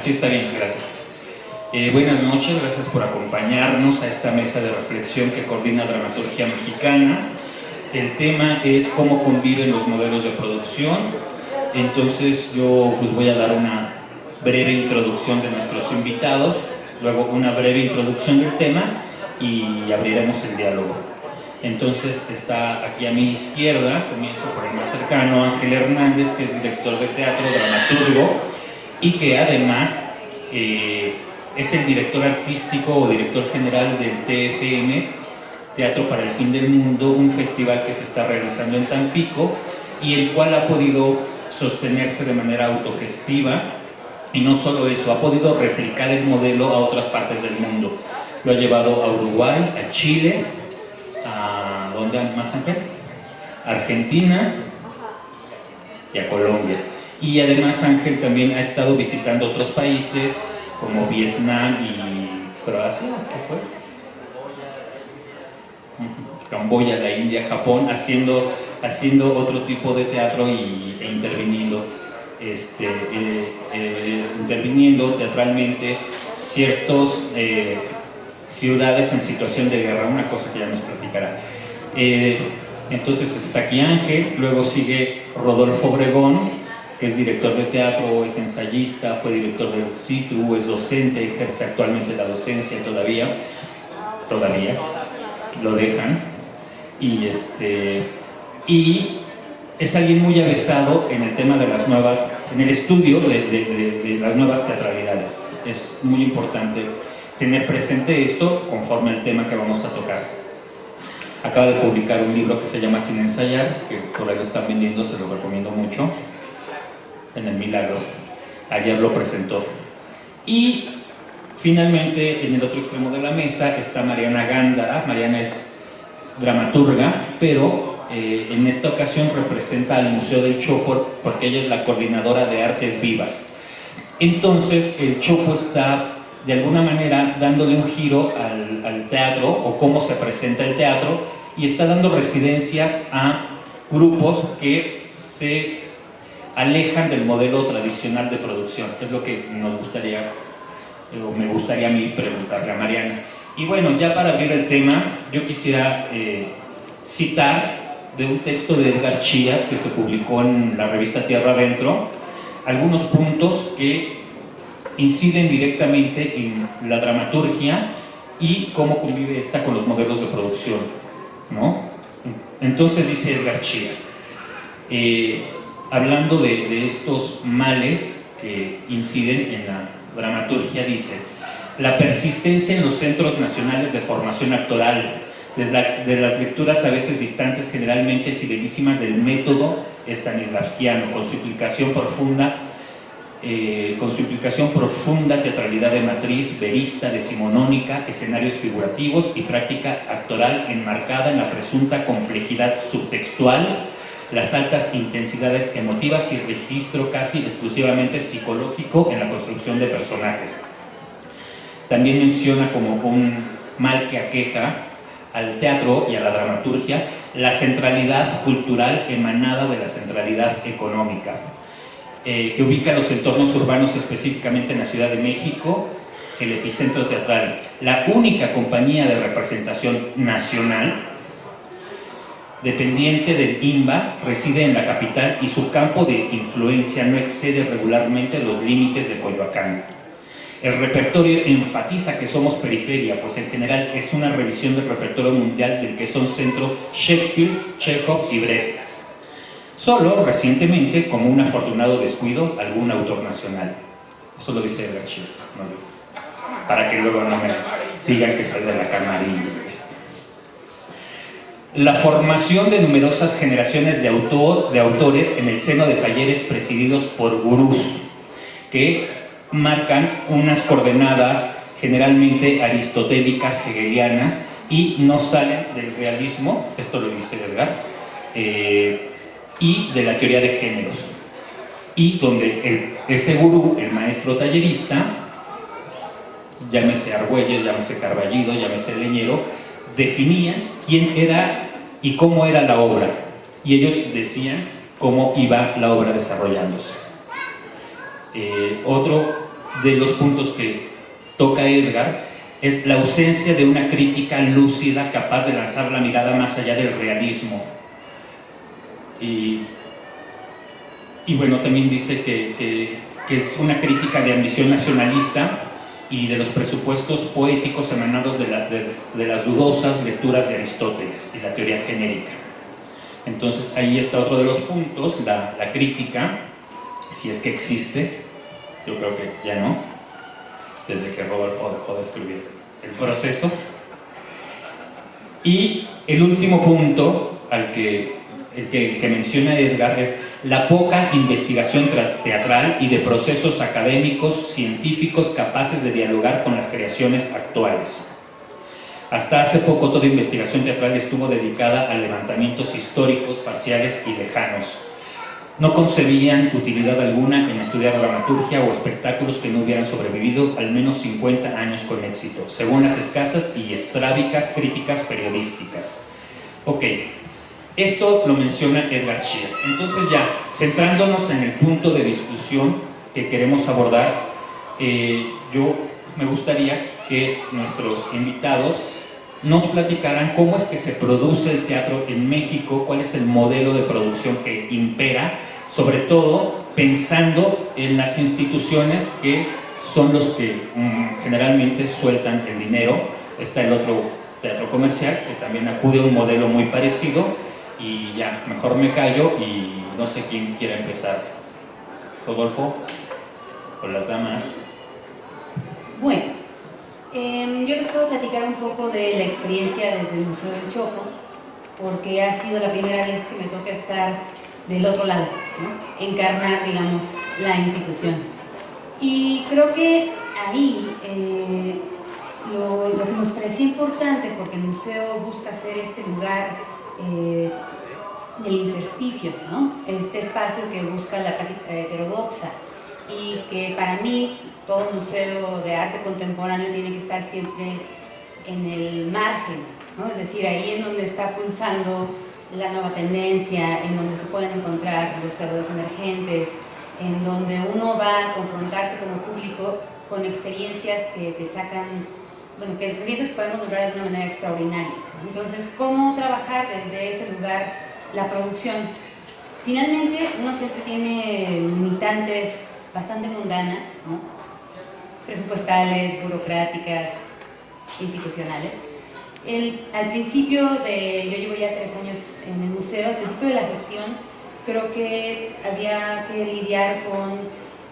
Sí, está bien, gracias. Buenas noches, gracias por acompañarnos a esta mesa de reflexión que coordina Dramaturgia Mexicana. El tema es cómo conviven los modelos de producción. Entonces yo pues voy a dar una breve introducción de nuestros invitados, luego una breve introducción del tema y abriremos el diálogo. Entonces está aquí a mi izquierda, comienzo por el más cercano, Ángel Hernández, que es director de teatro, dramaturgo, y que además es el director artístico o director general del TFM, Teatro para el Fin del Mundo, un festival que se está realizando en Tampico y el cual ha podido sostenerse de manera autogestiva, y no solo eso, ha podido replicar el modelo a otras partes del mundo. Lo ha llevado a Uruguay, a Chile, a ¿dónde más, Ángel? Argentina y a Colombia. Y además Ángel también ha estado visitando otros países como Vietnam y Croacia, ¿qué fue? Camboya, la India, Japón, haciendo otro tipo de teatro e interviniendo, interviniendo teatralmente ciertas ciudades en situación de guerra, una cosa que ya nos platicará. Entonces está aquí Ángel, luego sigue Rodolfo Obregón, que es director de teatro, es ensayista, fue director del CITRU, es docente, ejerce actualmente la docencia todavía lo dejan, y es alguien muy avesado en el tema de las nuevas, en el estudio de las nuevas teatralidades. Es muy importante tener presente esto conforme al tema que vamos a tocar. Acaba de publicar un libro que se llama Sin ensayar, que por ahí lo están vendiendo, se lo recomiendo mucho, en el Milagro. Ayer lo presentó. Y finalmente, en el otro extremo de la mesa está Mariana Gándara. Mariana es dramaturga, pero en esta ocasión representa al Museo del Chopo porque ella es la coordinadora de Artes Vivas. Entonces, el Chopo está de alguna manera dándole un giro al teatro o cómo se presenta el teatro, y está dando residencias a grupos que se alejan del modelo tradicional de producción. Es lo que me gustaría a mí preguntarle a Mariana. Y bueno, ya para abrir el tema, yo quisiera citar de un texto de Edgar Chías que se publicó en la revista Tierra Adentro, algunos puntos que inciden directamente en la dramaturgia y cómo convive esta con los modelos de producción, ¿no? Entonces dice Edgar Chías, hablando de estos males que inciden en la dramaturgia, dice: la persistencia en los centros nacionales de formación actoral, de las lecturas a veces distantes, generalmente fidelísimas del método stanislavskiano, con su implicación profunda teatralidad de matriz, verista, decimonónica, escenarios figurativos y práctica actoral enmarcada en la presunta complejidad subtextual, las altas intensidades emotivas y registro casi exclusivamente psicológico en la construcción de personajes. También menciona como un mal que aqueja al teatro y a la dramaturgia la centralidad cultural emanada de la centralidad económica, que ubica los entornos urbanos, específicamente en la Ciudad de México, el epicentro teatral. La única compañía de representación nacional dependiente del INBA reside en la capital y su campo de influencia no excede regularmente los límites de Coyoacán. El repertorio enfatiza que somos periferia, pues en general es una revisión del repertorio mundial del que son centro Shakespeare, Chekhov y Brecht. Solo recientemente, como un afortunado descuido, algún autor nacional. Eso lo dice Edgar Chías, ¿no? Para que luego no me digan que soy de la camarilla. La formación de numerosas generaciones de autores en el seno de talleres presididos por gurús que marcan unas coordenadas generalmente aristotélicas, hegelianas, y no salen del realismo, esto lo dice Edgar, y de la teoría de géneros, y donde ese gurú, el maestro tallerista, llámese Argüelles, llámese Carballido, llámese Leñero, definían quién era y cómo era la obra, y ellos decían cómo iba la obra desarrollándose. Otro de los puntos que toca Edgar es la ausencia de una crítica lúcida capaz de lanzar la mirada más allá del realismo. Y bueno, también dice que es una crítica de ambición nacionalista y de los presupuestos poéticos emanados de las dudosas lecturas de Aristóteles y la teoría genérica. Entonces ahí está otro de los puntos, la crítica, si es que existe. Yo creo que ya no, desde que Rodolfo dejó de escribir El proceso. Y el último punto el que menciona Edgar es la poca investigación teatral y de procesos académicos, científicos capaces de dialogar con las creaciones actuales. Hasta hace poco toda investigación teatral estuvo dedicada a levantamientos históricos, parciales y lejanos. No concebían utilidad alguna en estudiar dramaturgia o espectáculos que no hubieran sobrevivido al menos 50 años con éxito, según las escasas y estrábicas críticas periodísticas. Ok, esto lo menciona Edgar Chías. Entonces ya, centrándonos en el punto de discusión que queremos abordar, yo me gustaría que nuestros invitados nos platicaran cómo es que se produce el teatro en México, cuál es el modelo de producción que impera, sobre todo pensando en las instituciones que son los que generalmente sueltan el dinero. Está el otro teatro comercial que también acude a un modelo muy parecido, y ya, mejor me callo y no sé quién quiere empezar. Rodolfo, o las damas. Bueno, yo les puedo platicar un poco de la experiencia desde el Museo del Chopo, porque ha sido la primera vez que me toca estar del otro lado, ¿no? Encarnar, digamos, la institución. Y creo que ahí lo que nos parecía importante, porque el museo busca ser este lugar del intersticio, ¿no? Este espacio que busca la práctica heterodoxa, y que para mí todo museo de arte contemporáneo tiene que estar siempre en el margen, ¿no? Es decir, ahí es donde está pulsando la nueva tendencia, en donde se pueden encontrar los creadores emergentes, en donde uno va a confrontarse como público con experiencias que te sacan, bueno, que experiencias podemos lograr de una manera extraordinaria. Entonces, ¿cómo trabajar desde ese lugar la producción? Finalmente, uno siempre tiene limitantes bastante mundanas, ¿no? Presupuestales, burocráticas, institucionales. Al principio yo llevo ya 3 años en el museo, al principio de la gestión, creo que había que lidiar con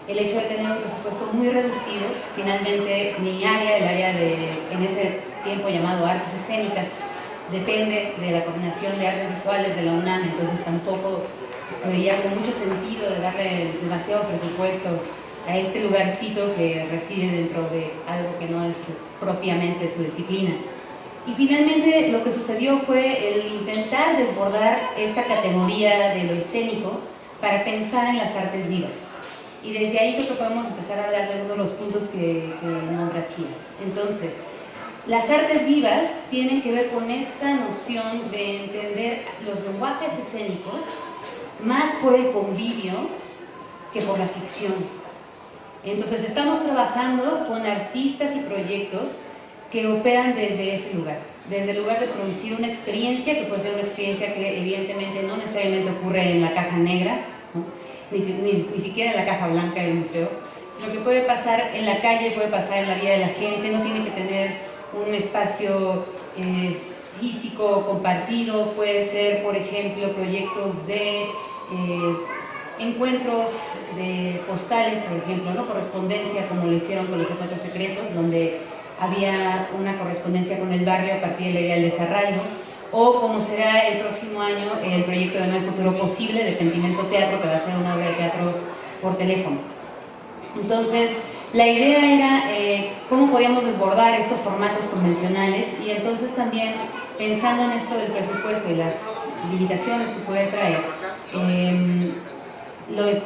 el hecho de tener un presupuesto muy reducido. Finalmente, mi área, el área en ese tiempo llamado Artes Escénicas, depende de la Coordinación de Artes Visuales de la UNAM, entonces tampoco se veía con mucho sentido de darle demasiado presupuesto a este lugarcito que reside dentro de algo que no es propiamente su disciplina. Y finalmente lo que sucedió fue el intentar desbordar esta categoría de lo escénico para pensar en las artes vivas. Y desde ahí creo que podemos empezar a hablar de uno de los puntos que nombra Chías. Entonces, las artes vivas tienen que ver con esta noción de entender los lenguajes escénicos más por el convivio que por la ficción. Entonces estamos trabajando con artistas y proyectos que operan desde ese lugar, desde el lugar de producir una experiencia, que puede ser una experiencia que evidentemente no necesariamente ocurre en la caja negra, ¿no? ni siquiera en la caja blanca del museo. Lo que puede pasar en la calle, puede pasar en la vida de la gente, no tiene que tener un espacio físico compartido, puede ser, por ejemplo, proyectos de encuentros de postales, por ejemplo, ¿no? Correspondencia, como lo hicieron con los encuentros secretos, donde había una correspondencia con el barrio a partir de la idea del desarraigo, o como será el próximo año el proyecto de No hay futuro posible de Pentimento Teatro, que va a ser una obra de teatro por teléfono. Entonces, la idea era cómo podíamos desbordar estos formatos convencionales, y entonces también pensando en esto del presupuesto y las limitaciones que puede traer,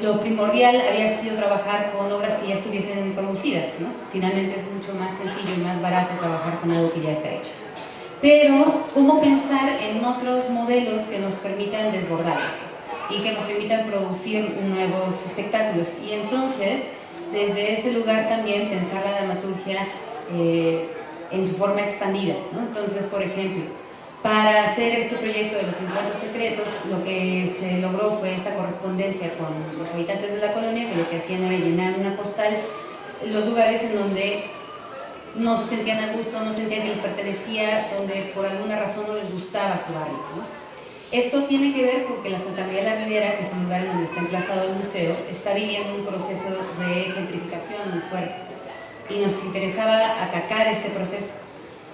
lo primordial había sido trabajar con obras que ya estuviesen producidas, ¿no? Finalmente es mucho más sencillo y más barato trabajar con algo que ya está hecho. Pero, ¿cómo pensar en otros modelos que nos permitan desbordar esto y que nos permitan producir nuevos espectáculos? Y entonces, desde ese lugar también pensar la dramaturgia en su forma expandida, ¿no? Entonces, por ejemplo, para hacer este proyecto de los encuentros secretos, lo que se logró fue esta correspondencia con los habitantes de la colonia, que lo que hacían era llenar una postal los lugares en donde no se sentían a gusto, no sentían que les pertenecía, donde por alguna razón no les gustaba su barrio, ¿no? Esto tiene que ver con que la Santa María de la Ribera, que es el lugar en donde está emplazado el museo, está viviendo un proceso de gentrificación muy fuerte y nos interesaba atacar este proceso.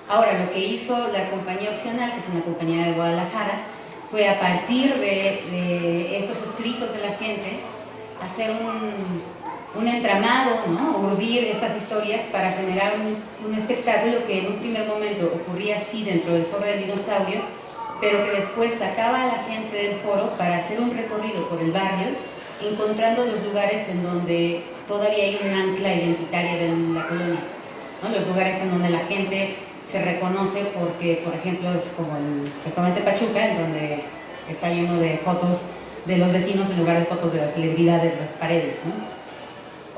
Ahora, lo que hizo la compañía Opcional, que es una compañía de Guadalajara, fue a partir de estos escritos de la gente hacer un entramado, ¿no? Urdir estas historias para generar un espectáculo que en un primer momento ocurría así dentro del Foro del Dinosaurio, pero que después sacaba a la gente del foro para hacer un recorrido por el barrio, encontrando los lugares en donde todavía hay un ancla identitaria de la colonia, ¿no? Los lugares en donde la gente se reconoce porque, por ejemplo, es como el restaurante Pachuca, en donde está lleno de fotos de los vecinos en lugar de fotos de las celebridades en las paredes, ¿no?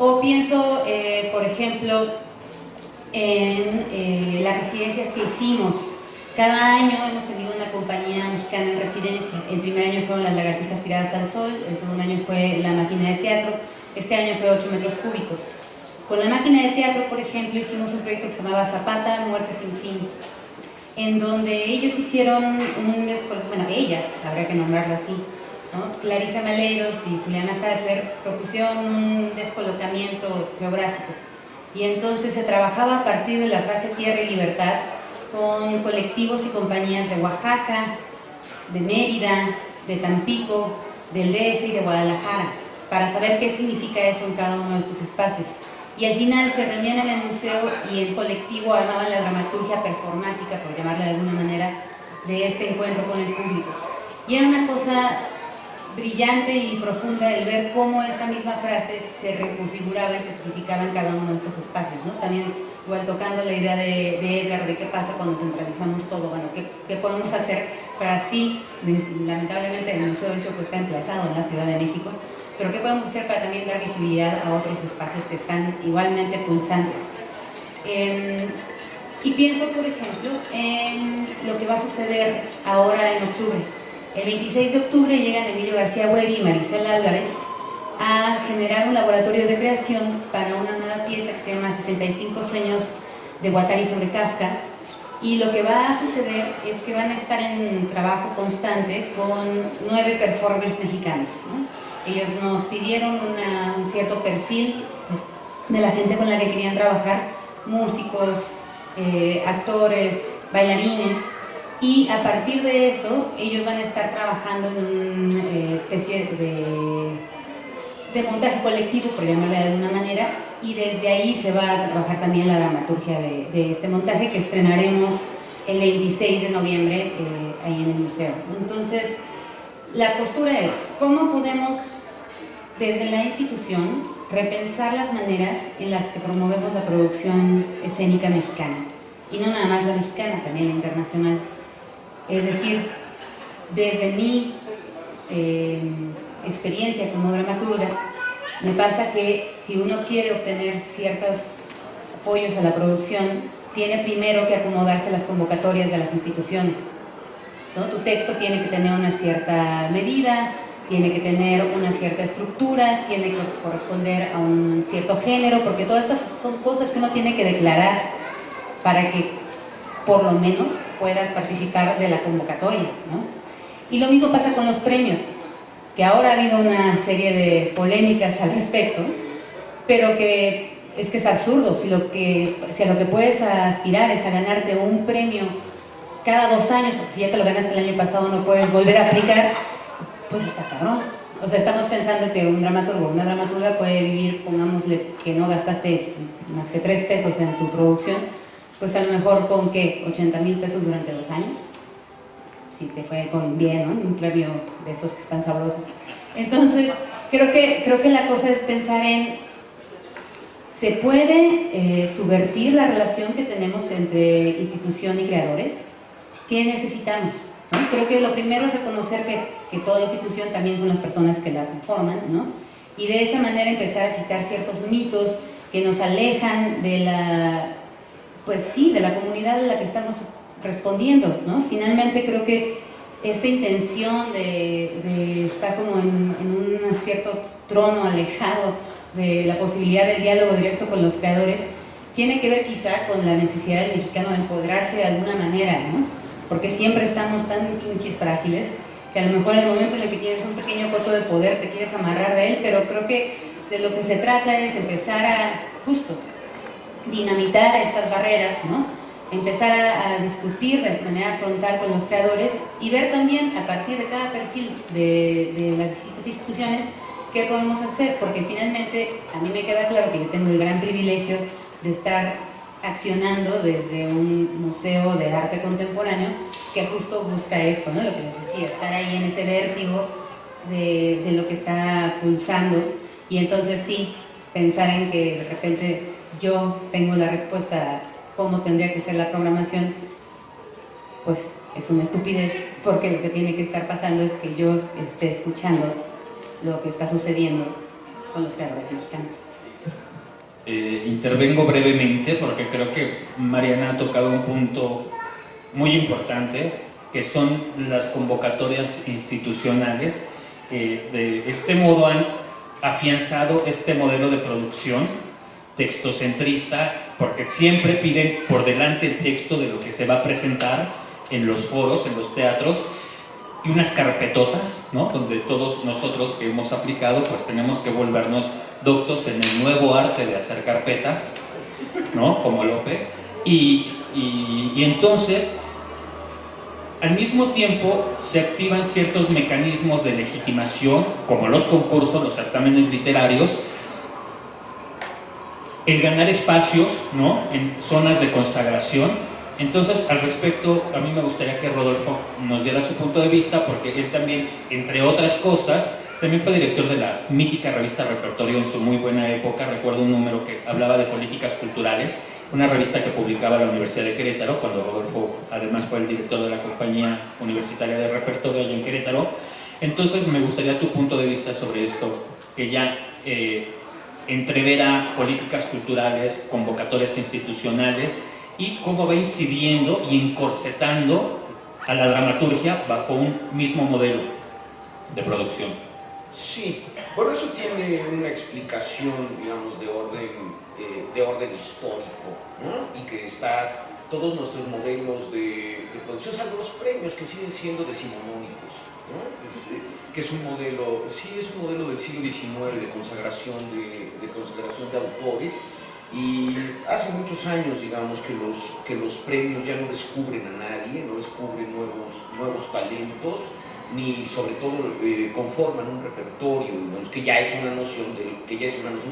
O pienso, por ejemplo, en las residencias que hicimos. Cada año hemos tenido una compañía mexicana en residencia. El primer año fueron las lagartijas tiradas al sol, el segundo año fue la máquina de teatro, este año fue 8 metros cúbicos. Con la máquina de teatro, por ejemplo, hicimos un proyecto que se llamaba Zapata, Muerte sin fin, en donde ellos hicieron bueno, ellas, habría que nombrarlo así, ¿no? Clarisa Maleiros y Juliana Fassler propusieron un descolocamiento geográfico. Y entonces se trabajaba a partir de la frase tierra y libertad, con colectivos y compañías de Oaxaca, de Mérida, de Tampico, del DF y de Guadalajara, para saber qué significa eso en cada uno de estos espacios. Y al final se reunían en el museo y en colectivo armaban la dramaturgia performática, por llamarla de alguna manera, de este encuentro con el público. Y era una cosa brillante y profunda el ver cómo esta misma frase se reconfiguraba y se significaba en cada uno de estos espacios, ¿no? También igual tocando la idea de Edgar, de qué pasa cuando centralizamos todo, bueno, qué podemos hacer para así, lamentablemente el Museo del Chopo está emplazado en la Ciudad de México, pero qué podemos hacer para también dar visibilidad a otros espacios que están igualmente pulsantes. Y pienso, por ejemplo, en lo que va a suceder ahora en octubre. El 26 de octubre llegan Emilio García Huevi y Maricela Álvarez a generar un laboratorio de creación para una nueva pieza que se llama 65 sueños de Guattari sobre Kafka, y lo que va a suceder es que van a estar en trabajo constante con 9 performers mexicanos, ¿no? Ellos nos pidieron un cierto perfil de la gente con la que querían trabajar, músicos, actores, bailarines, y a partir de eso ellos van a estar trabajando en una especie de montaje colectivo, por llamarle de alguna manera, y desde ahí se va a trabajar también la dramaturgia de este montaje que estrenaremos el 26 de noviembre ahí en el museo. Entonces, la postura es, ¿cómo podemos desde la institución repensar las maneras en las que promovemos la producción escénica mexicana? Y no nada más la mexicana, también la internacional. Es decir, desde mi experiencia como dramaturga, me pasa que si uno quiere obtener ciertos apoyos a la producción, tiene primero que acomodarse a las convocatorias de las instituciones, ¿no? Tu texto tiene que tener una cierta medida, tiene que tener una cierta estructura, tiene que corresponder a un cierto género, porque todas estas son cosas que uno tiene que declarar para que por lo menos puedas participar de la convocatoria, ¿no? Y lo mismo pasa con los premios, que ahora ha habido una serie de polémicas al respecto, pero que es absurdo. Si a lo que puedes aspirar es a ganarte un premio cada 2 años, porque si ya te lo ganaste el año pasado no puedes volver a aplicar, pues está cabrón. O sea, estamos pensando que un dramaturgo o una dramaturga puede vivir, pongámosle que no gastaste más que 3 pesos en tu producción, pues a lo mejor con ¿qué? 80,000 pesos durante 2 años, si te fue bien, ¿no? Un premio de estos que están sabrosos. Entonces, creo que la cosa es pensar en, ¿se puede subvertir la relación que tenemos entre institución y creadores? ¿Qué necesitamos? ¿No? Creo que lo primero es reconocer que toda institución también son las personas que la conforman, ¿no? y de esa manera empezar a quitar ciertos mitos que nos alejan de la, pues sí, de la comunidad a la que estamos respondiendo, ¿no? Finalmente creo que esta intención de estar como en un cierto trono alejado de la posibilidad del diálogo directo con los creadores tiene que ver quizá con la necesidad del mexicano de empoderarse de alguna manera, ¿no? Porque siempre estamos tan pinches frágiles que a lo mejor en el momento en el que tienes un pequeño coto de poder te quieres amarrar de él, pero creo que de lo que se trata es empezar a, justo, dinamitar estas barreras, ¿no? Empezar a discutir de manera frontal con los creadores y ver también a partir de cada perfil de las distintas instituciones qué podemos hacer, porque finalmente a mí me queda claro que yo tengo el gran privilegio de estar accionando desde un museo de arte contemporáneo que justo busca esto, ¿no? Lo que les decía, estar ahí en ese vértigo de lo que está pulsando, y entonces sí, pensar en que de repente yo tengo la respuesta a cómo tendría que ser la programación, pues es una estupidez, porque lo que tiene que estar pasando es que yo esté escuchando lo que está sucediendo con los creadores mexicanos. Intervengo brevemente porque creo que Mariana ha tocado un punto muy importante, que son las convocatorias institucionales, que de este modo han afianzado este modelo de producción textocentrista, porque siempre piden por delante el texto de lo que se va a presentar en los foros, en los teatros, y unas carpetotas, ¿no? Donde todos nosotros que hemos aplicado pues tenemos que volvernos doctos en el nuevo arte de hacer carpetas, ¿no? Como Lope, y entonces al mismo tiempo se activan ciertos mecanismos de legitimación, como los concursos, los certámenes literarios, el ganar espacios, ¿no? En zonas de consagración. Entonces, al respecto, a mí me gustaría que Rodolfo nos diera su punto de vista, porque él también, entre otras cosas, también fue director de la mítica revista Repertorio en su muy buena época. Recuerdo un número que hablaba de políticas culturales, una revista que publicaba la Universidad de Querétaro, cuando Rodolfo además fue el director de la compañía universitaria de Repertorio allá en Querétaro. Entonces, me gustaría tu punto de vista sobre esto, que ya entrevera políticas culturales, convocatorias institucionales, y cómo va incidiendo y encorsetando a la dramaturgia bajo un mismo modelo de producción. Sí, bueno, eso tiene una explicación, digamos, de orden histórico, ¿no? Y que está todos nuestros modelos de producción, salvo los premios que siguen siendo decimonónicos, ¿no? Que es un modelo, sí, es un modelo del siglo XIX de consagración de autores. Y hace muchos años, digamos, que los premios ya no descubren a nadie, no descubren nuevos talentos, ni sobre todo conforman un repertorio, digamos, que ya es una noción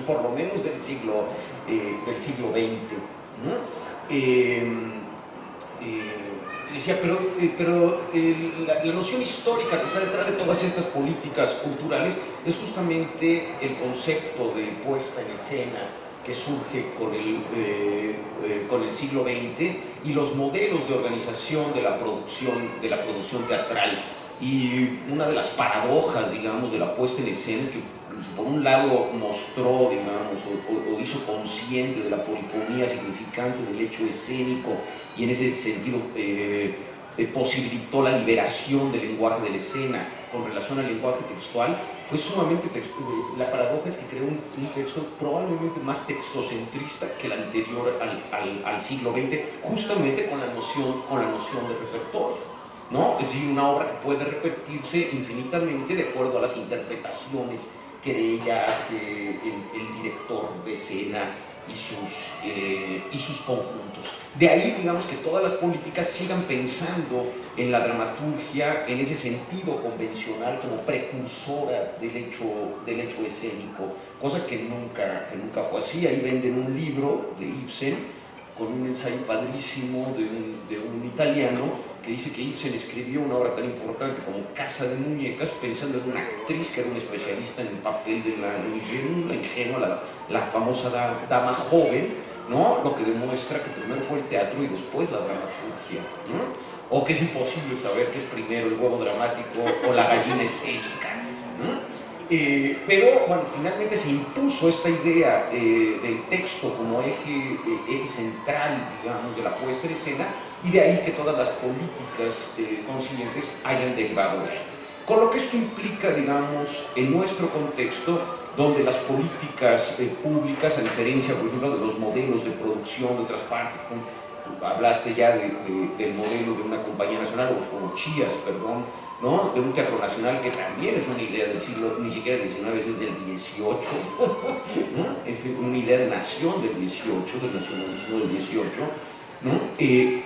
por lo menos del siglo XX, ¿no? Decía, pero la noción histórica que está detrás de todas estas políticas culturales es justamente el concepto de puesta en escena que surge con el siglo XX y los modelos de organización de la producción teatral. Y una de las paradojas, digamos, de la puesta en escena es que, por un lado, mostró, digamos, o hizo consciente de la polifonía significante del hecho escénico, y en ese sentido posibilitó la liberación del lenguaje de la escena con relación al lenguaje textual. Fue sumamente la paradoja es que creó un texto probablemente más textocentrista que el anterior al siglo XX, justamente con la noción de repertorio, ¿no? Es decir, una obra que puede repetirse infinitamente de acuerdo a las interpretaciones que de ella hace el director de escena y sus conjuntos. De ahí, digamos, que todas las políticas sigan pensando en la dramaturgia en ese sentido convencional como precursora del hecho escénico, cosa que nunca fue así. Ahí venden un libro de Ibsen con un ensayo padrísimo de un italiano que dice que Ibsen escribió una obra tan importante como Casa de Muñecas pensando en una actriz que era una especialista en el papel de la ingenua, la famosa dama joven, ¿no? Lo que demuestra que primero fue el teatro y después la dramaturgia, ¿no? O que es imposible saber qué es primero, el huevo dramático o la gallina escénica, ¿no? Pero bueno, finalmente se impuso esta idea del texto como eje central, digamos, de la puesta en escena, y de ahí que todas las políticas consiguientes hayan derivado de él. Con lo que esto implica, digamos, en nuestro contexto, donde las políticas públicas, a diferencia, por ejemplo, de los modelos de producción de otras partes, hablaste ya del modelo de una compañía nacional, o como Chías, perdón, ¿no? De un teatro nacional que también es una idea del siglo, ni siquiera del XIX, es del XVIII, ¿no? Es una idea de nación del XVIII, del nacionalismo del XVIII, ¿no?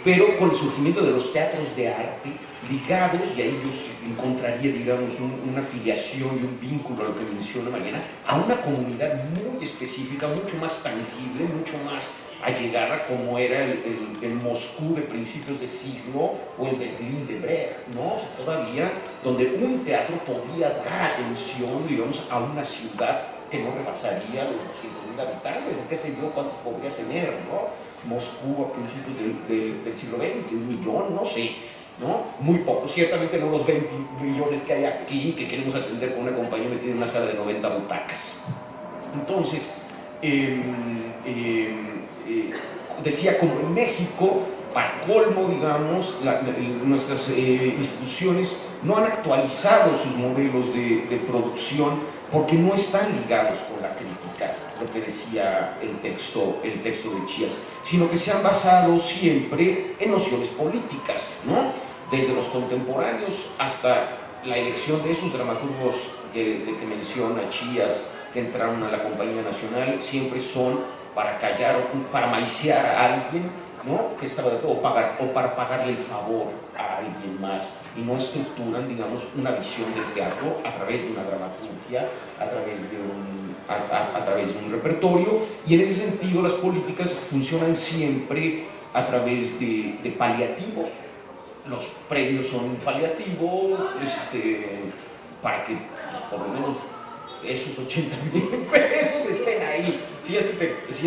Pero con el surgimiento de los teatros de arte ligados, y ahí yo encontraría, digamos, una afiliación y un vínculo a lo que menciona Mariana, a una comunidad muy específica, mucho más tangible, mucho más allegada, como era el Moscú de principios de siglo o el Berlín de Brecht, ¿no? O sea, todavía donde un teatro podía dar atención, digamos, a una ciudad que no rebasaría los 200.000 habitantes, o qué sé yo cuántos podría tener, ¿no? Moscú a principios del siglo XX, 1 millón, no sé, ¿no? Muy poco, ciertamente no los 20 millones que hay aquí, que queremos atender con una compañía metida en una sala de 90 butacas. Entonces, decía, como en México, para colmo, digamos, nuestras instituciones no han actualizado sus modelos de producción porque no están ligados con la crítica, lo que decía el texto de Chías, sino que se han basado siempre en nociones políticas, ¿no? Desde los contemporáneos hasta la elección de esos dramaturgos que menciona Chías, que entraron a la Compañía Nacional, siempre son para callar, para maiciar a alguien, ¿no? Que estaba de todo, o para pagarle el favor a alguien más, y no estructuran, digamos, una visión del teatro a través de una dramaturgia, a través de un repertorio, y en ese sentido las políticas funcionan siempre a través de paliativos. Los premios son un paliativo, para que pues, por lo menos esos 80.000 pesos estén ahí, si es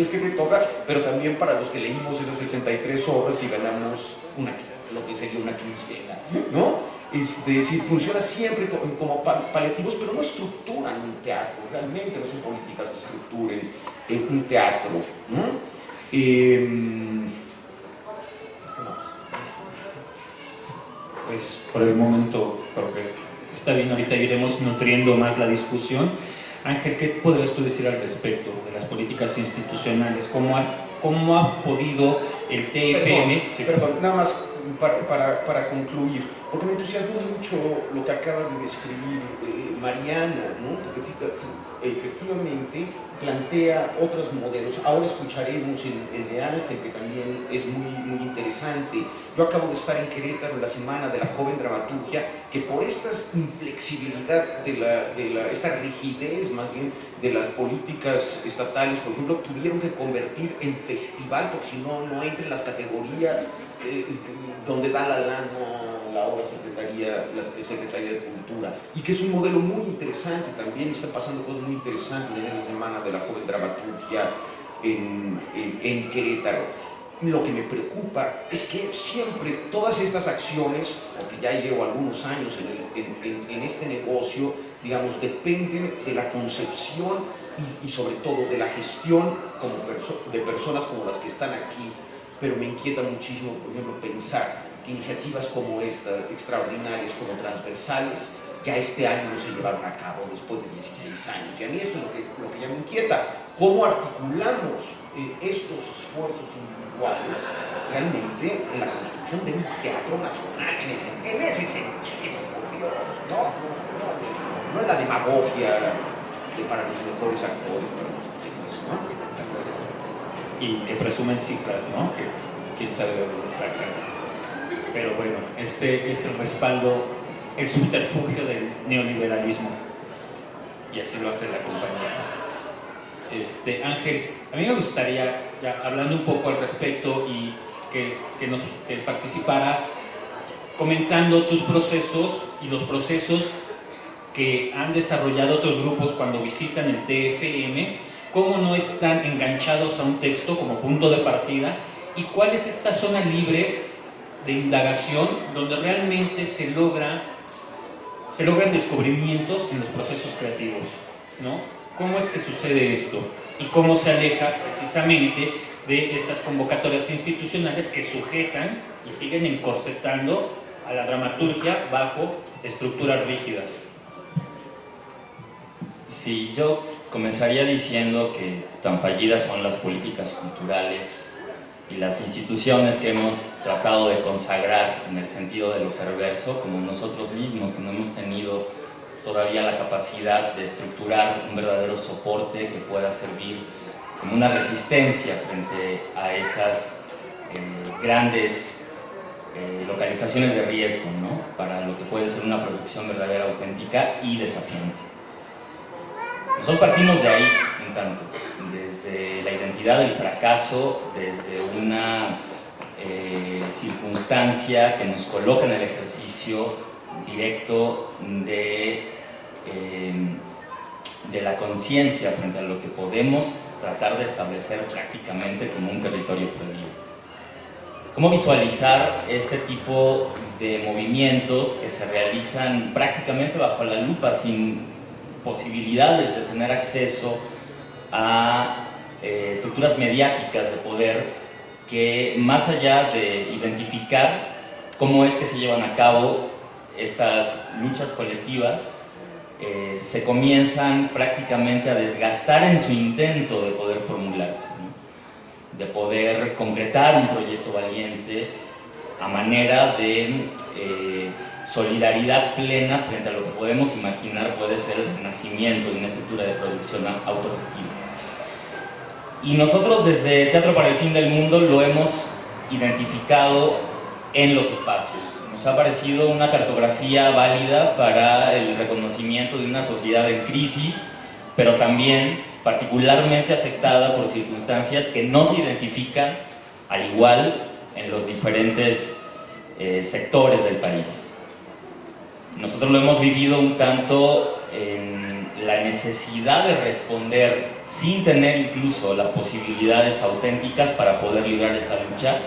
que te toca, pero también para los que leímos esas 63 horas y ganamos lo que sería una quincena, ¿no? Sí, funciona siempre como paliativos, pero no estructuran un teatro, realmente no son políticas que estructuren un teatro, ¿no? ¿Qué más? Pues por el momento, porque está bien, ahorita iremos nutriendo más la discusión. Ángel, ¿qué podrías tú decir al respecto de las políticas institucionales? ¿Cómo ha podido el TFM? Perdón, nada más para concluir, porque me entusiasmó mucho lo que acaba de describir Mariana, ¿no? Porque efectivamente plantea otros modelos. Ahora escucharemos el de Ángel, que también es muy interesante. Yo acabo de estar en Querétaro en la Semana de la Joven Dramaturgia, que por esta inflexibilidad esta rigidez más bien de las políticas estatales, por ejemplo, tuvieron que convertir en festival, porque si no entra en las categorías donde da la obra la Secretaría de Cultura, y que es un modelo muy interesante también, está pasando cosas muy interesantes en esa Semana de la Joven Dramaturgia en Querétaro. Lo que me preocupa es que siempre todas estas acciones, porque ya llevo algunos años en este negocio, digamos, dependen de la concepción y sobre todo de la gestión de personas como las que están aquí. Pero me inquieta muchísimo, por ejemplo, pensar que iniciativas como esta, extraordinarias, como transversales, ya este año no se llevaron a cabo después de 16 años. Y a mí esto es lo que ya me inquieta. ¿Cómo articulamos estos esfuerzos individuales realmente en la construcción de un teatro nacional en ese sentido, por Dios? No en la demagogia para los mejores actores, para los actores, ¿no? Y que presumen cifras, ¿no? Que quién sabe de dónde sacan. Pero bueno, este es el respaldo, el subterfugio del neoliberalismo, y así lo hace la compañía. Ángel, a mí me gustaría, ya hablando un poco al respecto, y que participaras comentando tus procesos y los procesos que han desarrollado otros grupos cuando visitan el TFM, cómo no están enganchados a un texto como punto de partida, y cuál es esta zona libre de indagación donde realmente se logra se logran descubrimientos en los procesos creativos, ¿no? ¿Cómo es que sucede esto? Y cómo se aleja precisamente de estas convocatorias institucionales que sujetan y siguen encorsetando a la dramaturgia bajo estructuras rígidas. Sí, yo comenzaría diciendo que tan fallidas son las políticas culturales y las instituciones que hemos tratado de consagrar en el sentido de lo perverso, como nosotros mismos, que no hemos tenido todavía la capacidad de estructurar un verdadero soporte que pueda servir como una resistencia frente a esas grandes localizaciones de riesgo, ¿no? Para lo que puede ser una producción verdadera, auténtica y desafiante. Nosotros partimos de ahí un tanto, desde la identidad del fracaso, desde una circunstancia que nos coloca en el ejercicio directo de la conciencia frente a lo que podemos tratar de establecer prácticamente como un territorio prohibido. ¿Cómo visualizar este tipo de movimientos que se realizan prácticamente bajo la lupa, sin posibilidades de tener acceso a estructuras mediáticas de poder, que más allá de identificar cómo es que se llevan a cabo estas luchas colectivas, se comienzan prácticamente a desgastar en su intento de poder formularse, ¿no? De poder concretar un proyecto valiente a manera de solidaridad plena frente a lo que podemos imaginar puede ser el nacimiento de una estructura de producción autogestiva. Y nosotros desde Teatro para el Fin del Mundo lo hemos identificado en los espacios. Nos ha parecido una cartografía válida para el reconocimiento de una sociedad en crisis, pero también particularmente afectada por circunstancias que no se identifican al igual en los diferentes sectores del país. Nosotros lo hemos vivido un tanto en la necesidad de responder sin tener incluso las posibilidades auténticas para poder librar esa lucha,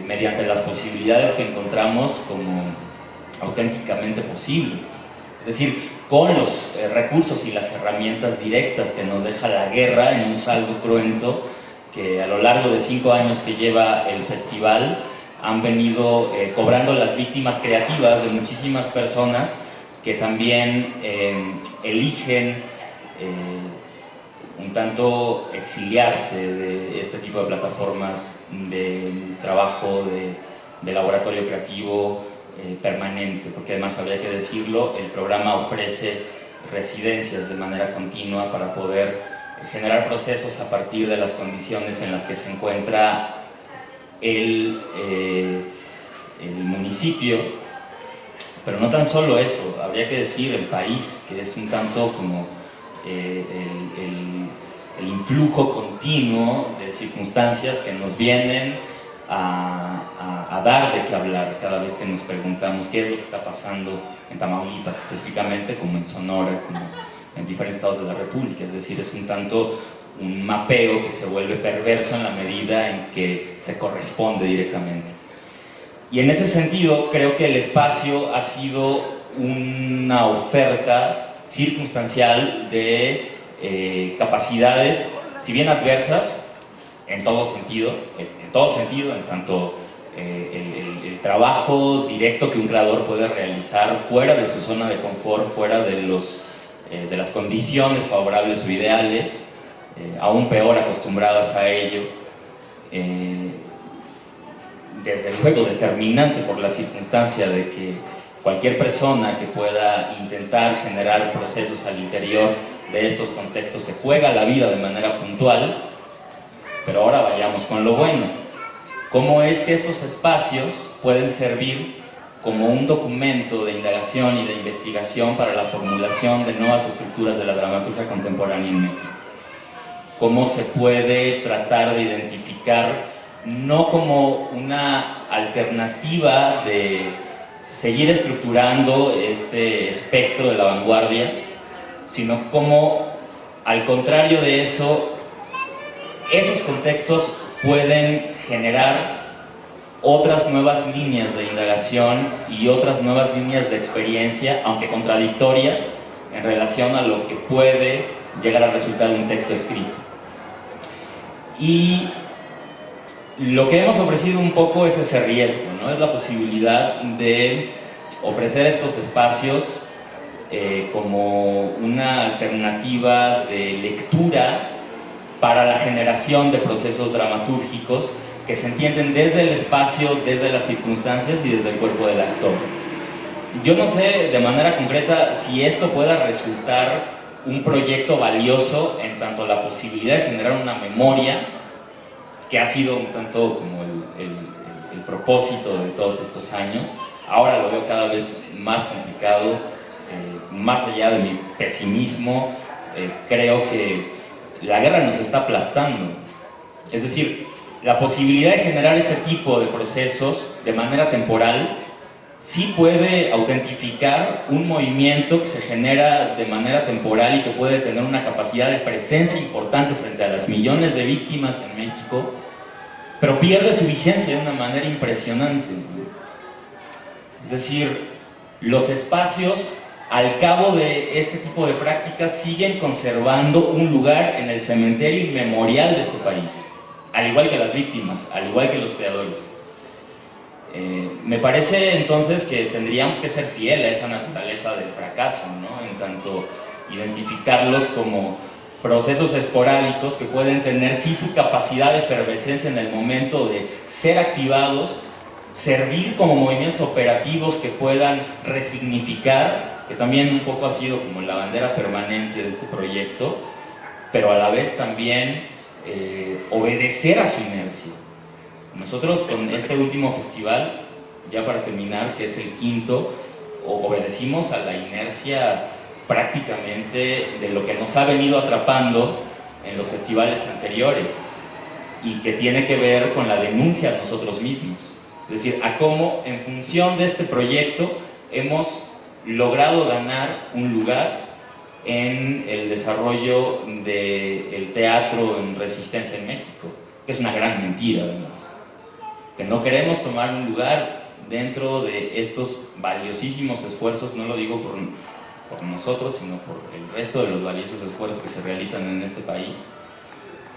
mediante las posibilidades que encontramos como auténticamente posibles. Es decir, con los recursos y las herramientas directas que nos deja la guerra en un saldo cruento que a lo largo de 5 años que lleva el festival han venido cobrando las víctimas creativas de muchísimas personas que también eligen un tanto exiliarse de este tipo de plataformas de trabajo, de laboratorio creativo permanente, porque además habría que decirlo, el programa ofrece residencias de manera continua para poder generar procesos a partir de las condiciones en las que se encuentra el municipio, pero no tan solo eso, habría que decir el país, que es un tanto como el influjo continuo de circunstancias que nos vienen a dar de qué hablar cada vez que nos preguntamos qué es lo que está pasando en Tamaulipas específicamente, como en Sonora, como en diferentes estados de la República. Es decir, es un tanto un mapeo que se vuelve perverso en la medida en que se corresponde directamente. Y en ese sentido creo que el espacio ha sido una oferta circunstancial de capacidades, si bien adversas, en todo sentido, en tanto el trabajo directo que un creador puede realizar fuera de su zona de confort, fuera de las condiciones favorables o ideales, aún peor acostumbradas a ello, desde luego determinante por la circunstancia de que cualquier persona que pueda intentar generar procesos al interior de estos contextos se juega la vida de manera puntual. Pero ahora vayamos con lo bueno. ¿Cómo es que estos espacios pueden servir como un documento de indagación y de investigación para la formulación de nuevas estructuras de la dramaturgia contemporánea en México? ¿Cómo se puede tratar de identificar, no como una alternativa de seguir estructurando este espectro de la vanguardia, sino como, al contrario de eso, esos contextos pueden generar otras nuevas líneas de indagación y otras nuevas líneas de experiencia, aunque contradictorias, en relación a lo que puede llegar a resultar un texto escrito. Y lo que hemos ofrecido un poco es ese riesgo, ¿no? Es la posibilidad de ofrecer estos espacios como una alternativa de lectura para la generación de procesos dramatúrgicos que se entienden desde el espacio, desde las circunstancias y desde el cuerpo del actor. Yo no sé de manera concreta si esto pueda resultar un proyecto valioso en tanto la posibilidad de generar una memoria, que ha sido un tanto como el propósito de todos estos años. Ahora lo veo cada vez más complicado, más allá de mi pesimismo, creo que la guerra nos está aplastando. Es decir, la posibilidad de generar este tipo de procesos de manera temporal sí puede autentificar un movimiento que se genera de manera temporal y que puede tener una capacidad de presencia importante frente a las millones de víctimas en México, pero pierde su vigencia de una manera impresionante. Es decir, los espacios al cabo de este tipo de prácticas siguen conservando un lugar en el cementerio inmemorial de este país, al igual que las víctimas, al igual que los creadores. Me parece entonces que tendríamos que ser fiel a esa naturaleza del fracaso, ¿no? En tanto identificarlos como procesos esporádicos que pueden tener sí su capacidad de efervescencia en el momento de ser activados, servir como movimientos operativos que puedan resignificar, que también un poco ha sido como la bandera permanente de este proyecto, pero a la vez también obedecer a su inercia. Nosotros con este último festival, ya para terminar, que es el quinto, obedecimos a la inercia prácticamente de lo que nos ha venido atrapando en los festivales anteriores y que tiene que ver con la denuncia de nosotros mismos. Es decir, a cómo en función de este proyecto hemos logrado ganar un lugar en el desarrollo del teatro en resistencia en México, que es una gran mentira además. Que no queremos tomar un lugar dentro de estos valiosísimos esfuerzos, no lo digo por nosotros, sino por el resto de los valiosos esfuerzos que se realizan en este país,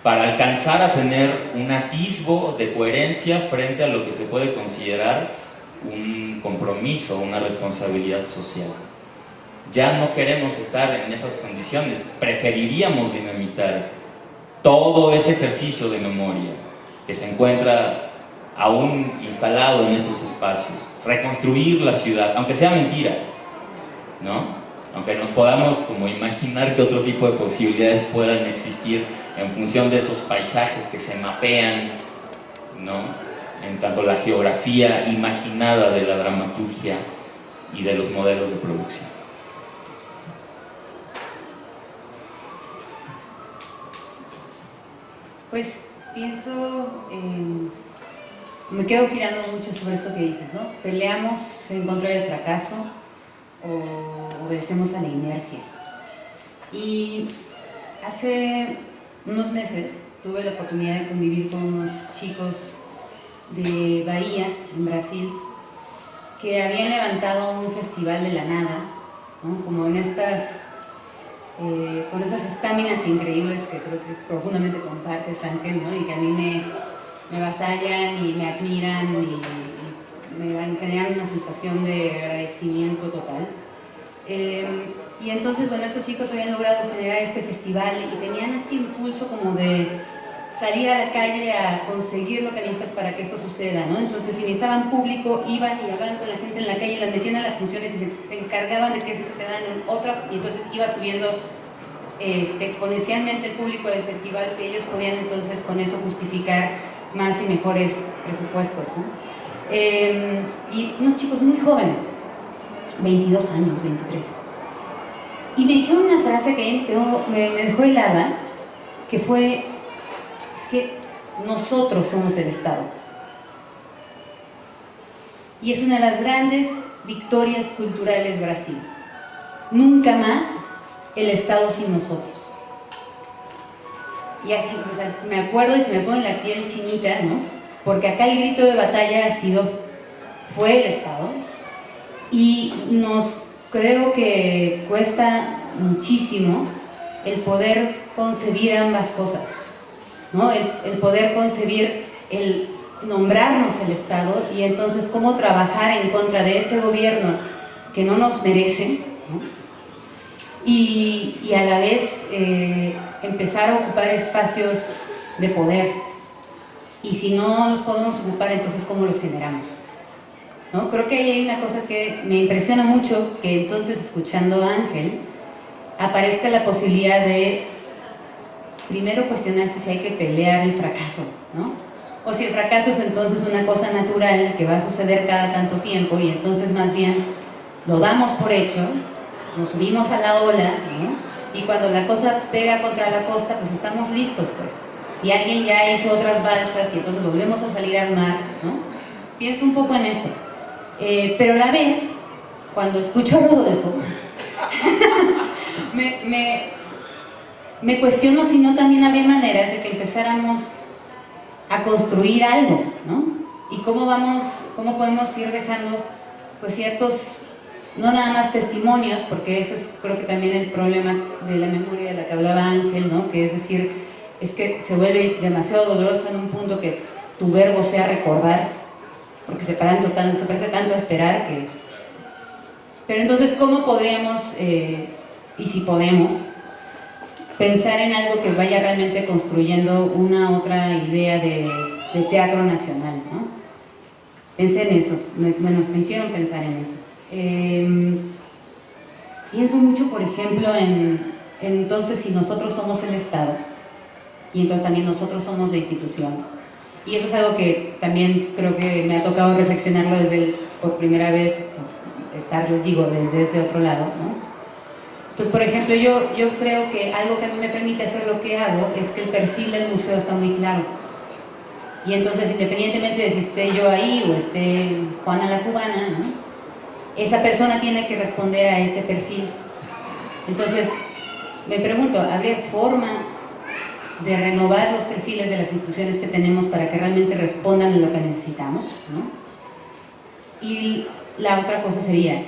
para alcanzar a tener un atisbo de coherencia frente a lo que se puede considerar un compromiso, una responsabilidad social. Ya no queremos estar en esas condiciones, preferiríamos dinamitar todo ese ejercicio de memoria que se encuentra aún instalado en esos espacios, reconstruir la ciudad, aunque sea mentira, ¿no? Aunque nos podamos como imaginar que otro tipo de posibilidades puedan existir en función de esos paisajes que se mapean, ¿no? En tanto la geografía imaginada de la dramaturgia y de los modelos de producción. Pues pienso, me quedo girando mucho sobre esto que dices, ¿no? ¿Peleamos en contra del fracaso o obedecemos a la inercia? Y hace unos meses tuve la oportunidad de convivir con unos chicos de Bahía, en Brasil, que habían levantado un festival de la nada, ¿no? Como en estas, con esas estáminas increíbles que creo que profundamente compartes, Ángel, ¿no? Y que a mí me avasallan y me admiran y me generan una sensación de agradecimiento total. Y entonces, bueno, estos chicos habían logrado generar este festival y tenían este impulso como de salir a la calle a conseguir lo que necesitas para que esto suceda, ¿no? Entonces, si necesitaban público, iban y hablaban con la gente en la calle, las metían a las funciones y se encargaban de que eso se quedara en otra, y entonces iba subiendo exponencialmente el público del festival, que ellos podían entonces con eso justificar más y mejores presupuestos, ¿no? Y unos chicos muy jóvenes, 22 años, 23. Y me dijeron una frase que me dejó helada, que fue, es que nosotros somos el Estado. Y es una de las grandes victorias culturales de Brasil. Nunca más el Estado sin nosotros. Y así, o sea, me acuerdo y se me pone la piel chinita, ¿no? porque acá el grito de batalla fue el Estado, y creo que cuesta muchísimo el poder concebir ambas cosas, ¿no? El poder concebir el nombrarnos el Estado y entonces cómo trabajar en contra de ese gobierno que no nos merece, ¿no? Y a la vez empezar a ocupar espacios de poder. Y si no los podemos ocupar, entonces ¿cómo los generamos? ¿No? Creo que ahí hay una cosa que me impresiona mucho, que entonces escuchando a Ángel, aparezca la posibilidad de primero cuestionarse si hay que pelear el fracaso, ¿no? O si el fracaso es entonces una cosa natural que va a suceder cada tanto tiempo y entonces más bien lo damos por hecho, nos subimos a la ola, ¿no? Y cuando la cosa pega contra la costa, pues estamos listos, pues. Y alguien ya hizo otras balsas y entonces volvemos a salir al mar, ¿no? Pienso un poco en eso. Pero a la vez, cuando escucho a Rodolfo, me cuestiono si no también habría maneras de que empezáramos a construir algo, ¿no? Y cómo podemos ir dejando pues ciertos, no nada más testimonios, porque ese es creo que también el problema de la memoria de la que hablaba Ángel, ¿no? Que es decir, es que se vuelve demasiado doloroso en un punto que tu verbo sea recordar, porque se parece tanto a esperar que... Pero entonces, ¿cómo podríamos, y si podemos, pensar en algo que vaya realmente construyendo una otra idea de teatro nacional, ¿no? Pensé en eso, me hicieron pensar en eso. Pienso mucho, por ejemplo, entonces si nosotros somos el Estado, y entonces también nosotros somos la institución. Y eso es algo que también creo que me ha tocado reflexionarlo por primera vez, les digo, desde ese otro lado, ¿no? Entonces, por ejemplo, yo creo que algo que a mí me permite hacer lo que hago es que el perfil del museo está muy claro. Y entonces, independientemente de si esté yo ahí o esté Juana la Cubana, ¿no? Esa persona tiene que responder a ese perfil. Entonces, me pregunto, ¿habría forma de renovar los perfiles de las instituciones que tenemos para que realmente respondan a lo que necesitamos, ¿no? Y la otra cosa sería,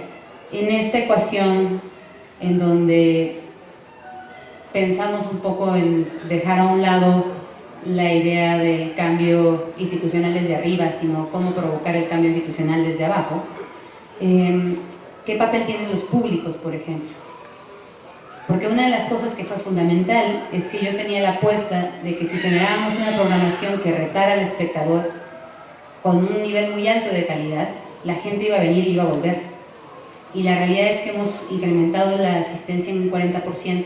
en esta ecuación en donde pensamos un poco en dejar a un lado la idea del cambio institucional desde arriba, sino cómo provocar el cambio institucional desde abajo, ¿qué papel tienen los públicos, por ejemplo? Porque una de las cosas que fue fundamental es que yo tenía la apuesta de que si generábamos una programación que retara al espectador con un nivel muy alto de calidad, la gente iba a venir y iba a volver. Y la realidad es que hemos incrementado la asistencia en un 40%.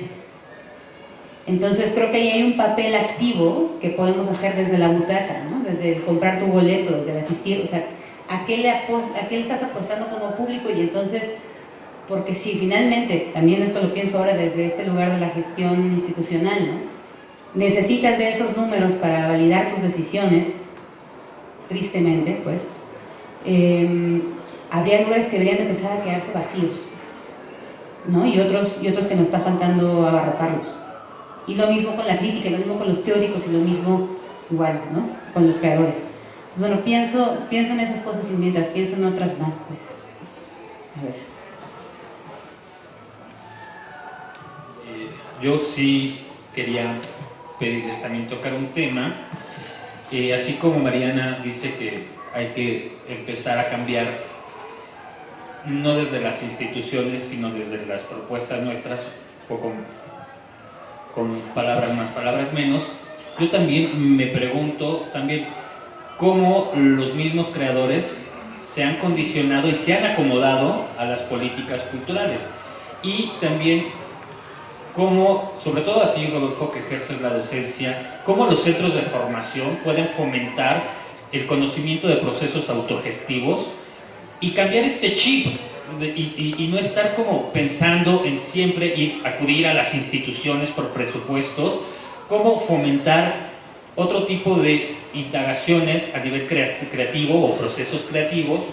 Entonces creo que ahí hay un papel activo que podemos hacer desde la butaca, ¿no? Desde el comprar tu boleto, desde el asistir, o sea, ¿a qué le estás apostando como público? Y entonces... Porque si finalmente, también esto lo pienso ahora desde este lugar de la gestión institucional, ¿no? Necesitas de esos números para validar tus decisiones, tristemente, pues, habría lugares que deberían de empezar a quedarse vacíos, ¿no? Y otros que nos está faltando abarrotarlos. Y lo mismo con la crítica, y lo mismo con los teóricos, y lo mismo igual, ¿no? Con los creadores. Entonces, bueno, pienso en esas cosas y mientras pienso en otras más, pues. A ver. Yo sí quería pedirles también tocar un tema, así como Mariana dice que hay que empezar a cambiar, no desde las instituciones, sino desde las propuestas nuestras, un poco con palabras más, palabras menos. Yo también me pregunto cómo los mismos creadores se han condicionado y se han acomodado a las políticas culturales, y también cómo, sobre todo a ti, Rodolfo, que ejerces la docencia, cómo los centros de formación pueden fomentar el conocimiento de procesos autogestivos y cambiar este chip y no estar como pensando en siempre acudir a las instituciones por presupuestos, cómo fomentar otro tipo de indagaciones a nivel creativo o procesos creativos,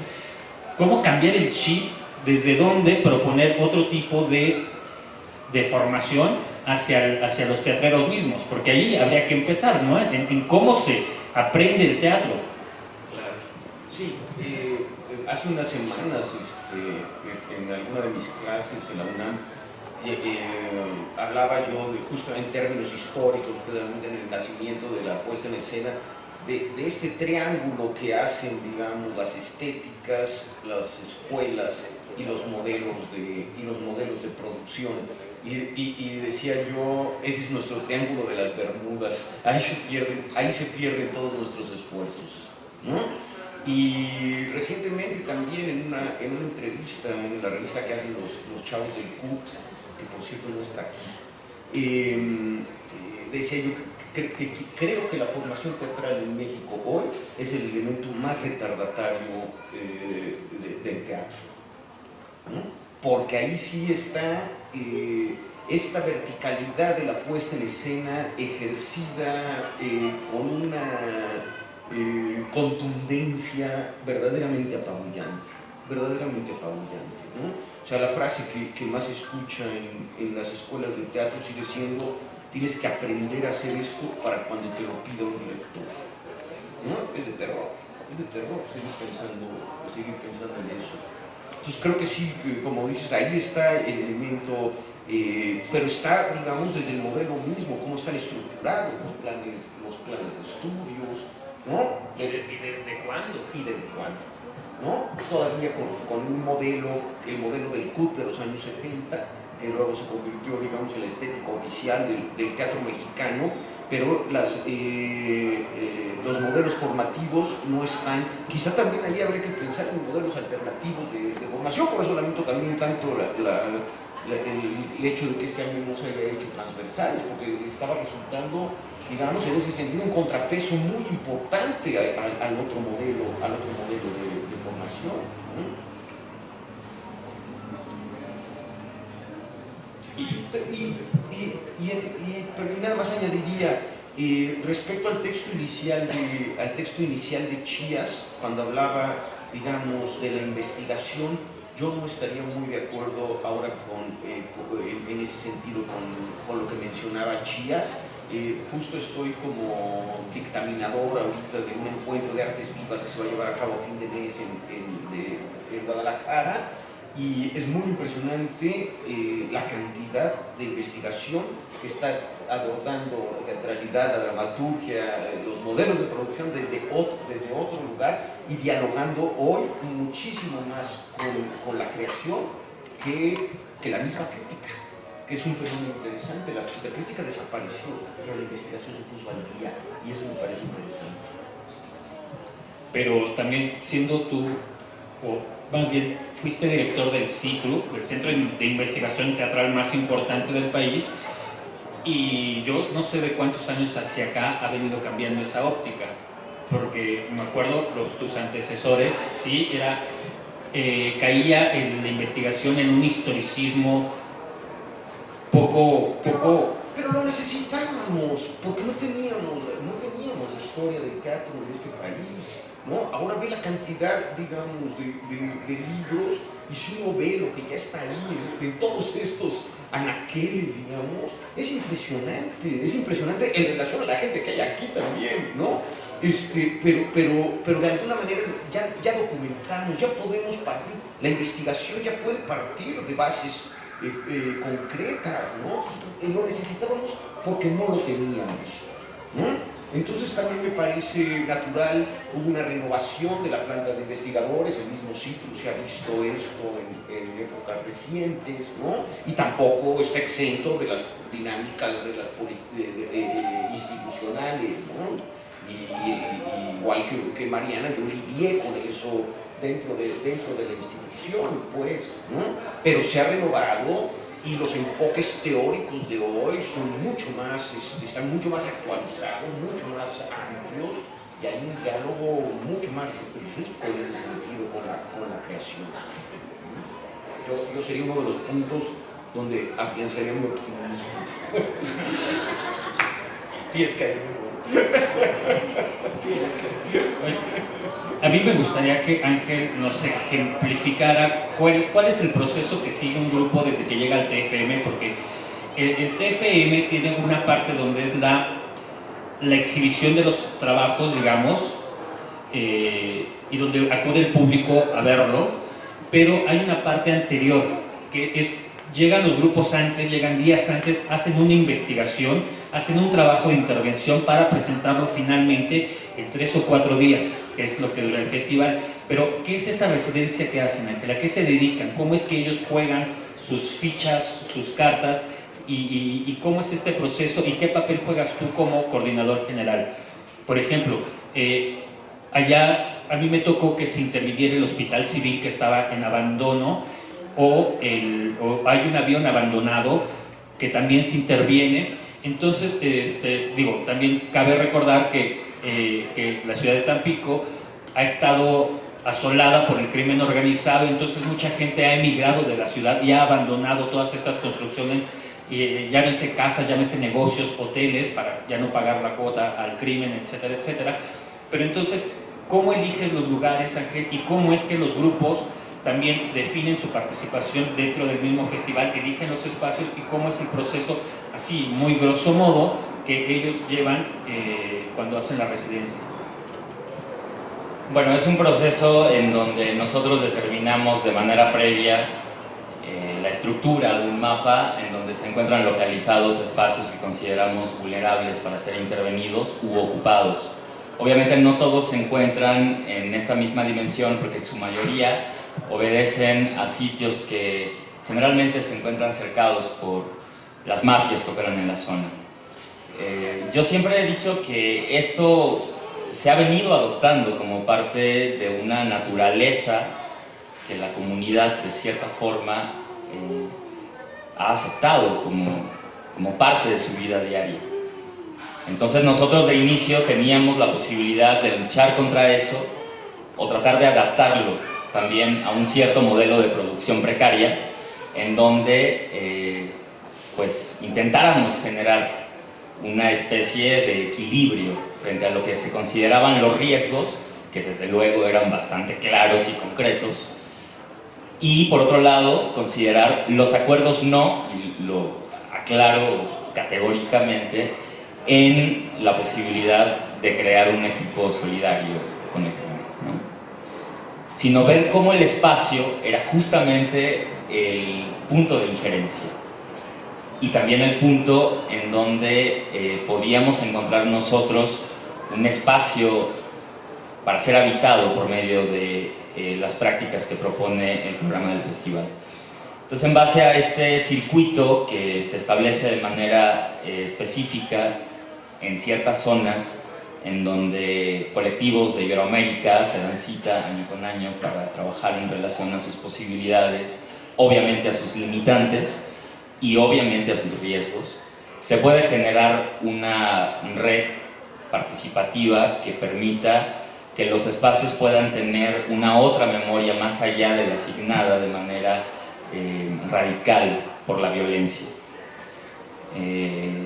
cómo cambiar el chip, desde dónde proponer otro tipo de formación hacia los teatreros mismos, porque allí habría que empezar, ¿no? En cómo se aprende el teatro, Sí, hace unas semanas en alguna de mis clases en la UNAM hablaba yo justamente en términos históricos, realmente en el nacimiento de la puesta en escena, de este triángulo que hacen, digamos, las estéticas, las escuelas y los modelos de producción. Y decía yo, ese es nuestro triángulo de las Bermudas, ahí se pierden todos nuestros esfuerzos, ¿no? Y recientemente también en una entrevista en la revista que hacen los chavos del CUT, que por cierto no está aquí, decía yo que creo que la formación teatral en México hoy es el elemento más retardatario del teatro, ¿no? Porque ahí sí está esta verticalidad de la puesta en escena ejercida con una contundencia verdaderamente apabullante, ¿no? O sea, la frase que más se escucha en las escuelas de teatro sigue siendo: tienes que aprender a hacer esto para cuando te lo pida un director, ¿no? Es de terror seguir pensando en eso. Entonces creo que sí, como dices, ahí está el elemento, pero está, digamos, desde el modelo mismo, cómo están estructurados los planes de estudios, ¿no? ¿Y desde cuándo? ¿No? Todavía con un modelo, el modelo del CUT de los años 70, que luego se convirtió, digamos, en la estética oficial del teatro mexicano, pero los modelos formativos no están. Quizá también ahí habría que pensar en modelos alternativos de formación. Por eso lamento también tanto el hecho de que este año no se haya hecho transversales, porque estaba resultando, digamos, en ese sentido un contrapeso muy importante al otro modelo de formación, ¿no? Pero nada más añadiría, respecto al texto inicial de Chías, cuando hablaba, digamos, de la investigación, yo no estaría muy de acuerdo ahora en ese sentido con lo que mencionaba Chías. Justo estoy como dictaminador ahorita de un encuentro de artes vivas que se va a llevar a cabo a fin de mes en Guadalajara, y es muy impresionante la cantidad de investigación que está abordando la teatralidad, la dramaturgia, los modelos de producción desde otro lugar, y dialogando hoy muchísimo más con la creación que la misma crítica, que es un fenómeno interesante. La crítica desapareció, pero la investigación se puso al día, y eso me parece interesante. Pero también siendo tú, o más bien fuiste director del CITRU, del Centro de Investigación Teatral más importante del país, y yo no sé de cuántos años hacia acá ha venido cambiando esa óptica, porque me acuerdo tus antecesores, sí, caía en la investigación en un historicismo poco... Pero lo necesitábamos, porque no teníamos la historia del teatro de este país, ¿no? Ahora ve la cantidad, digamos, de libros, y si uno ve lo que ya está ahí, en todos estos anaqueles, digamos, es impresionante en relación a la gente que hay aquí también, ¿no? Pero de alguna manera ya documentamos, ya podemos partir, la investigación ya puede partir de bases concretas, ¿no? Lo necesitábamos porque no lo teníamos, ¿no? Entonces también me parece natural, hubo una renovación de la planta de investigadores, el mismo CITRU se ha visto esto en épocas recientes, ¿no? Y tampoco está exento de las dinámicas de las institucionales, ¿no? Y igual que Mariana, yo lidié con eso dentro de la institución, pues, ¿no? Pero se ha renovado, y los enfoques teóricos de hoy están mucho más actualizados, mucho más amplios, y hay un diálogo mucho más rico en ese sentido con la creación. Yo sería uno de los puntos donde afianzaría mi optimismo. Sí, es que hay... A mí me gustaría que Ángel nos ejemplificara cuál es el proceso que sigue un grupo desde que llega al TFM, porque el TFM tiene una parte donde es la exhibición de los trabajos, digamos, y donde acude el público a verlo, pero hay una parte anterior, que es, llegan los grupos antes, llegan días antes, hacen una investigación, hacen un trabajo de intervención para presentarlo finalmente en 3 o 4 días, que es lo que dura el festival. Pero, ¿qué es esa residencia que hacen, Ángela? ¿A qué se dedican? ¿Cómo es que ellos juegan sus fichas, sus cartas? Y cómo es este proceso y qué papel juegas tú como coordinador general. Por ejemplo, allá a mí me tocó que se interviniera el hospital civil que estaba en abandono, o hay un avión abandonado que también se interviene. Entonces, también cabe recordar que la ciudad de Tampico ha estado asolada por el crimen organizado, entonces mucha gente ha emigrado de la ciudad y ha abandonado todas estas construcciones, llámese casas, llámese negocios, hoteles, para ya no pagar la cuota al crimen, etcétera, etcétera. Pero entonces, ¿cómo eliges los lugares, Ángel? ¿Y cómo es que los grupos también definen su participación dentro del mismo festival, eligen los espacios y cómo es el proceso, así muy grosso modo, que ellos llevan cuando hacen la residencia? Bueno, es un proceso en donde nosotros determinamos de manera previa la estructura de un mapa en donde se encuentran localizados espacios que consideramos vulnerables para ser intervenidos u ocupados. Obviamente no todos se encuentran en esta misma dimensión porque su mayoría obedecen a sitios que generalmente se encuentran cercados por las mafias que operan en la zona. Yo siempre he dicho que esto se ha venido adoptando como parte de una naturaleza que la comunidad de cierta forma ha aceptado como parte de su vida diaria. Entonces nosotros de inicio teníamos la posibilidad de luchar contra eso o tratar de adaptarlo también a un cierto modelo de producción precaria en donde pues intentáramos generar una especie de equilibrio frente a lo que se consideraban los riesgos, que desde luego eran bastante claros y concretos, y por otro lado considerar los acuerdos no, y lo aclaro categóricamente, en la posibilidad de crear un equipo solidario con el crimen, ¿no? Sino ver cómo el espacio era justamente el punto de injerencia y también el punto en donde podíamos encontrar nosotros un espacio para ser habitado por medio de las prácticas que propone el programa del festival. Entonces, en base a este circuito que se establece de manera específica en ciertas zonas en donde colectivos de Iberoamérica se dan cita año con año para trabajar en relación a sus posibilidades, obviamente a sus limitantes y obviamente a sus riesgos, se puede generar una red participativa que permita que los espacios puedan tener una otra memoria más allá de la asignada de manera radical por la violencia.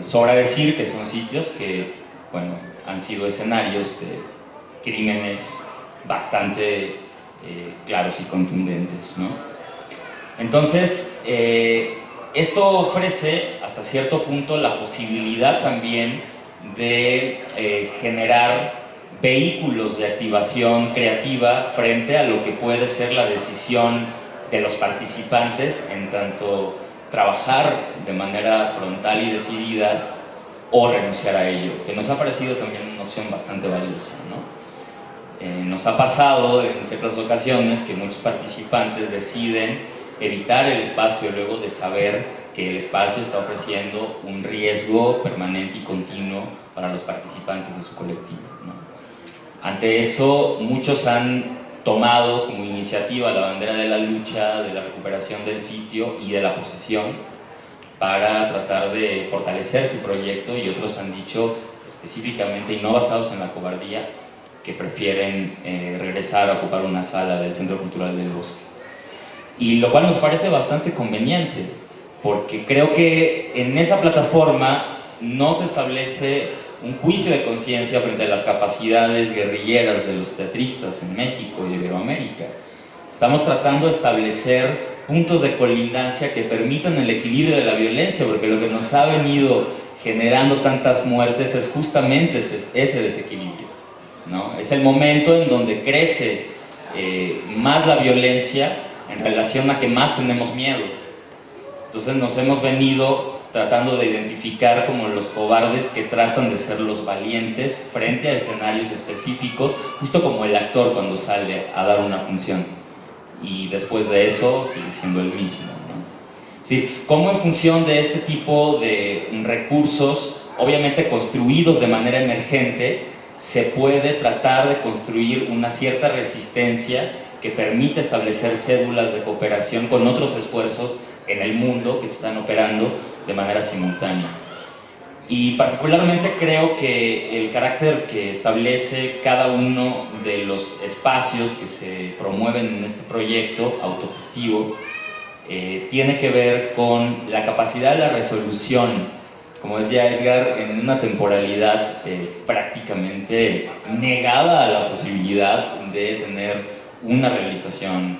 Sobra decir que son sitios que, bueno, han sido escenarios de crímenes bastante claros y contundentes, ¿no? Entonces, esto ofrece hasta cierto punto la posibilidad también de generar vehículos de activación creativa frente a lo que puede ser la decisión de los participantes en tanto trabajar de manera frontal y decidida o renunciar a ello, que nos ha parecido también una opción bastante valiosa, ¿no? Nos ha pasado en ciertas ocasiones que muchos participantes deciden evitar el espacio luego de saber que el espacio está ofreciendo un riesgo permanente y continuo para los participantes de su colectivo, ¿no? Ante eso, muchos han tomado como iniciativa la bandera de la lucha, de la recuperación del sitio y de la posesión para tratar de fortalecer su proyecto, y otros han dicho específicamente, y no basados en la cobardía, que prefieren regresar a ocupar una sala del Centro Cultural del Bosque. Y lo cual nos parece bastante conveniente, porque creo que en esa plataforma no se establece un juicio de conciencia frente a las capacidades guerrilleras de los teatristas en México y Iberoamérica. Estamos tratando de establecer puntos de colindancia que permitan el equilibrio de la violencia, porque lo que nos ha venido generando tantas muertes es justamente ese desequilibrio, ¿no? Es el momento en donde crece más la violencia en relación a que más tenemos miedo. Entonces nos hemos venido tratando de identificar como los cobardes que tratan de ser los valientes frente a escenarios específicos, justo como el actor cuando sale a dar una función y después de eso sigue siendo el mismo, ¿no? Sí, como en función de este tipo de recursos, obviamente construidos de manera emergente, se puede tratar de construir una cierta resistencia que permita establecer cédulas de cooperación con otros esfuerzos en el mundo que se están operando de manera simultánea. Y particularmente creo que el carácter que establece cada uno de los espacios que se promueven en este proyecto autogestivo tiene que ver con la capacidad de la resolución, como decía Edgar, en una temporalidad prácticamente negada a la posibilidad de tener una realización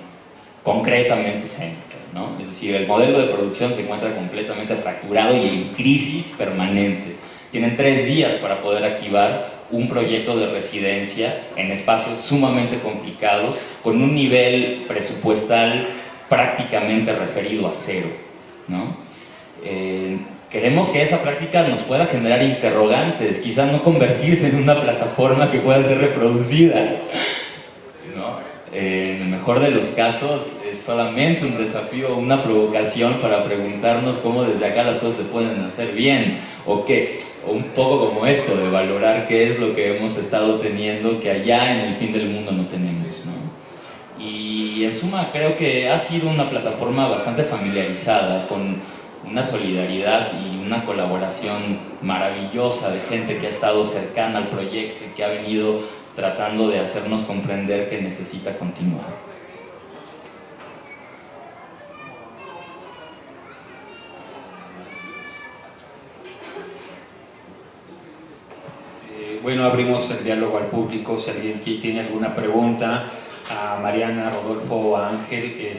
concretamente escénica, ¿no? Es decir, el modelo de producción se encuentra completamente fracturado y en crisis permanente. Tienen 3 días para poder activar un proyecto de residencia en espacios sumamente complicados, con un nivel presupuestal prácticamente referido a 0, ¿no? Queremos que esa práctica nos pueda generar interrogantes, quizás no convertirse en una plataforma que pueda ser reproducida, ¿no? En el mejor de los casos es solamente un desafío, una provocación para preguntarnos cómo desde acá las cosas se pueden hacer bien, o un poco como esto, de valorar qué es lo que hemos estado teniendo que allá en el fin del mundo no tenemos, ¿no? Y en suma creo que ha sido una plataforma bastante familiarizada, con una solidaridad y una colaboración maravillosa de gente que ha estado cercana al proyecto y que ha venido tratando de hacernos comprender que necesita continuar. Bueno, abrimos el diálogo al público, si alguien aquí tiene alguna pregunta a Mariana, Rodolfo o a Ángel.